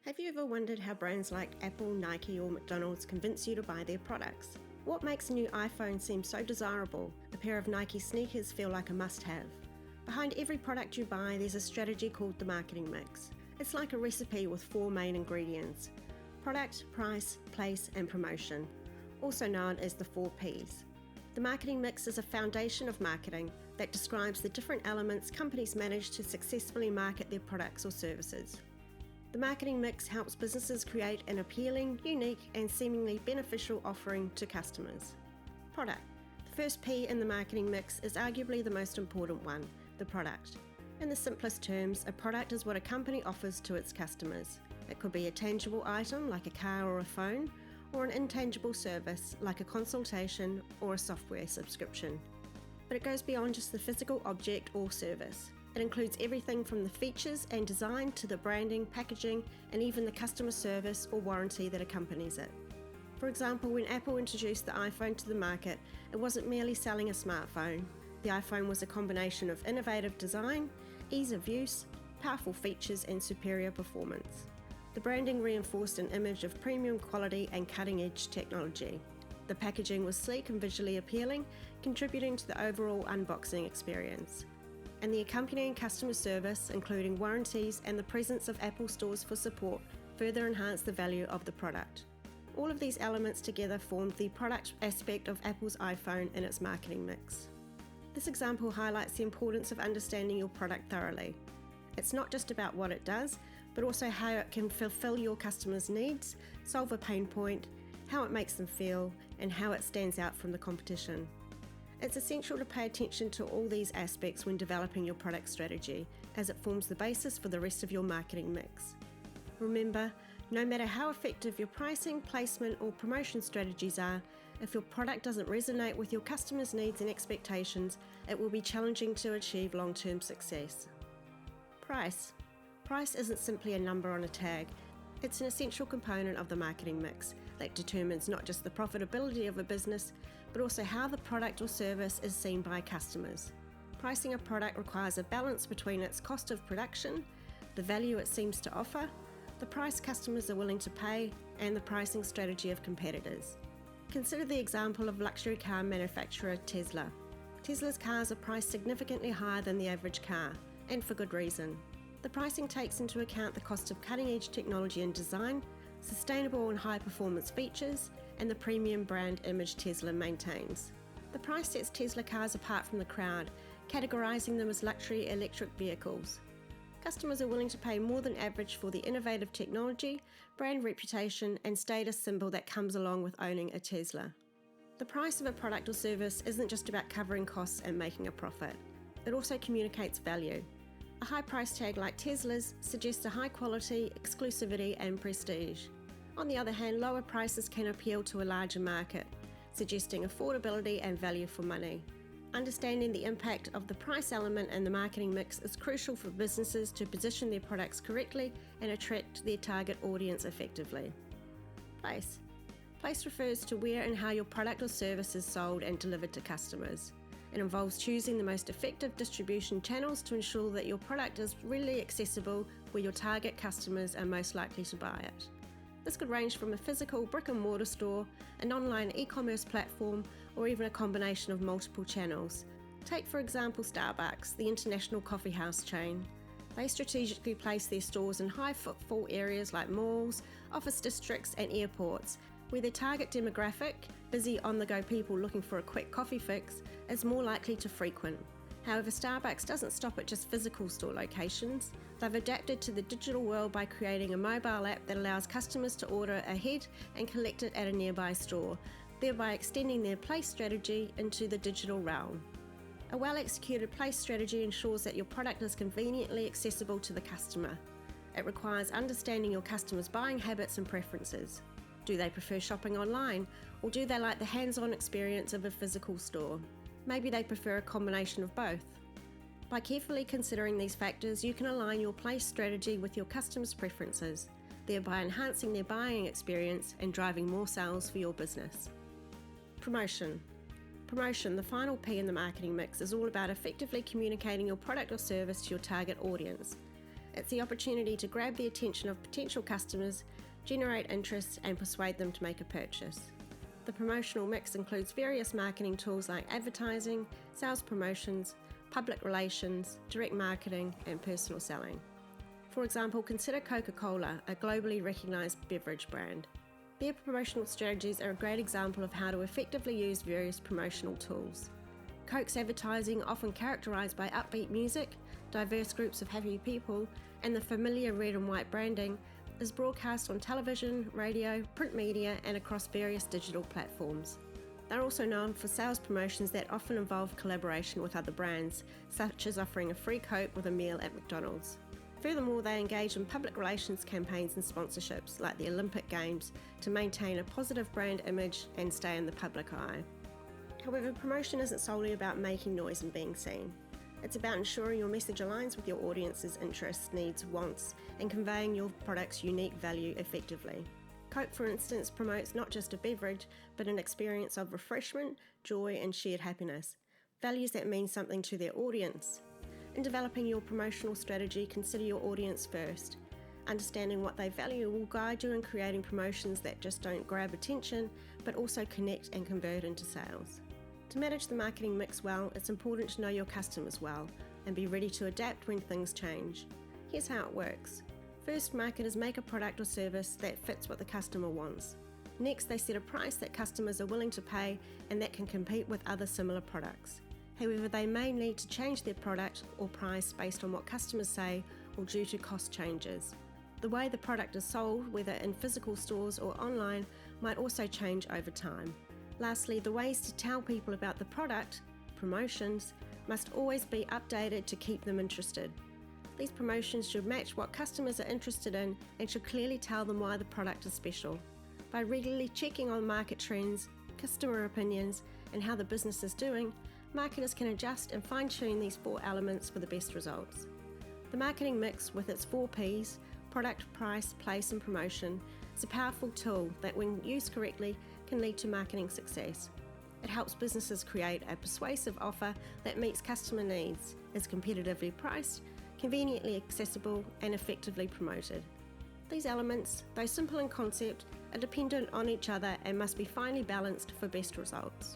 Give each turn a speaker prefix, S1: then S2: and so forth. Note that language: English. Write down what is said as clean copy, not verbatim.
S1: Have you ever wondered how brands like Apple, Nike or McDonald's convince you to buy their products? What makes a new iPhone seem so desirable? A pair of Nike sneakers feel like a must-have. Behind every product you buy, there's a strategy called the marketing mix. It's like a recipe with 4 main ingredients: product, price, place and promotion, also known as the 4 Ps. The marketing mix is a foundation of marketing that describes the different elements companies manage to successfully market their products or services. The marketing mix helps businesses create an appealing, unique and seemingly beneficial offering to customers. Product. The first P in the marketing mix is arguably the most important one, the product. In the simplest terms, a product is what a company offers to its customers. It could be a tangible item like a car or a phone, or an intangible service like a consultation or a software subscription. But it goes beyond just the physical object or service. It includes everything from the features and design to the branding, packaging, and even the customer service or warranty that accompanies it. For example, when Apple introduced the iPhone to the market, it wasn't merely selling a smartphone. The iPhone was a combination of innovative design, ease of use, powerful features, and superior performance. The branding reinforced an image of premium quality and cutting-edge technology. The packaging was sleek and visually appealing, contributing to the overall unboxing experience. And the accompanying customer service, including warranties and the presence of Apple stores for support, further enhanced the value of the product. All of these elements together formed the product aspect of Apple's iPhone in its marketing mix. This example highlights the importance of understanding your product thoroughly. It's not just about what it does, but also how it can fulfill your customers' needs, solve a pain point, how it makes them feel, and how it stands out from the competition. It's essential to pay attention to all these aspects when developing your product strategy, as it forms the basis for the rest of your marketing mix. Remember, no matter how effective your pricing, placement, or promotion strategies are, if your product doesn't resonate with your customers' needs and expectations, it will be challenging to achieve long-term success. Price. Price isn't simply a number on a tag. It's an essential component of the marketing mix that determines not just the profitability of a business, but also how the product or service is seen by customers. Pricing a product requires a balance between its cost of production, the value it seems to offer, the price customers are willing to pay, and the pricing strategy of competitors. Consider the example of luxury car manufacturer Tesla. Tesla's cars are priced significantly higher than the average car, and for good reason. The pricing takes into account the cost of cutting-edge technology and design, sustainable and high-performance features, and the premium brand image Tesla maintains. The price sets Tesla cars apart from the crowd, categorizing them as luxury electric vehicles. Customers are willing to pay more than average for the innovative technology, brand reputation, and status symbol that comes along with owning a Tesla. The price of a product or service isn't just about covering costs and making a profit. It also communicates value. A high price tag like Tesla's suggests a high quality, exclusivity and prestige. On the other hand, lower prices can appeal to a larger market, suggesting affordability and value for money. Understanding the impact of the price element in the marketing mix is crucial for businesses to position their products correctly and attract their target audience effectively. Place. Place refers to where and how your product or service is sold and delivered to customers. It involves choosing the most effective distribution channels to ensure that your product is readily accessible where your target customers are most likely to buy it. This could range from a physical brick-and-mortar store, an online e-commerce platform, or even a combination of multiple channels. Take, for example, Starbucks, the international coffee house chain. They strategically place their stores in high-footfall areas like malls, office districts, and airports, where their target demographic, busy on-the-go people looking for a quick coffee fix, is more likely to frequent. However, Starbucks doesn't stop at just physical store locations. They've adapted to the digital world by creating a mobile app that allows customers to order ahead and collect it at a nearby store, thereby extending their place strategy into the digital realm. A well-executed place strategy ensures that your product is conveniently accessible to the customer. It requires understanding your customers' buying habits and preferences. Do they prefer shopping online, or do they like the hands-on experience of a physical store? Maybe they prefer a combination of both. By carefully considering these factors, you can align your place strategy with your customers' preferences, thereby enhancing their buying experience and driving more sales for your business. Promotion. Promotion, the final P in the marketing mix, is all about effectively communicating your product or service to your target audience. It's the opportunity to grab the attention of potential customers, generate interest, and persuade them to make a purchase. The promotional mix includes various marketing tools like advertising, sales promotions, public relations, direct marketing, and personal selling. For example, consider Coca-Cola, a globally recognised beverage brand. Their promotional strategies are a great example of how to effectively use various promotional tools. Coke's advertising, often characterised by upbeat music, diverse groups of happy people, and the familiar red and white branding, is broadcast on television, radio, print media, and across various digital platforms. They're also known for sales promotions that often involve collaboration with other brands, such as offering a free Coke with a meal at McDonald's. Furthermore, they engage in public relations campaigns and sponsorships, like the Olympic Games, to maintain a positive brand image and stay in the public eye. However, promotion isn't solely about making noise and being seen. It's about ensuring your message aligns with your audience's interests, needs, wants, and conveying your product's unique value effectively. Coke, for instance, promotes not just a beverage, but an experience of refreshment, joy, and shared happiness, values that mean something to their audience. In developing your promotional strategy, consider your audience first. Understanding what they value will guide you in creating promotions that just don't grab attention, but also connect and convert into sales. To manage the marketing mix well, it's important to know your customers well and be ready to adapt when things change. Here's how it works. First, marketers make a product or service that fits what the customer wants. Next, they set a price that customers are willing to pay and that can compete with other similar products. However, they may need to change their product or price based on what customers say or due to cost changes. The way the product is sold, whether in physical stores or online, might also change over time. Lastly, the ways to tell people about the product, promotions, must always be updated to keep them interested. These promotions should match what customers are interested in and should clearly tell them why the product is special. By regularly checking on market trends, customer opinions, and how the business is doing, marketers can adjust and fine-tune these 4 elements for the best results. The marketing mix, with its 4 Ps, product, price, place, and promotion, is a powerful tool that, when used correctly, can lead to marketing success. It helps businesses create a persuasive offer that meets customer needs, is competitively priced, conveniently accessible, and effectively promoted. These elements, though simple in concept, are dependent on each other and must be finely balanced for best results.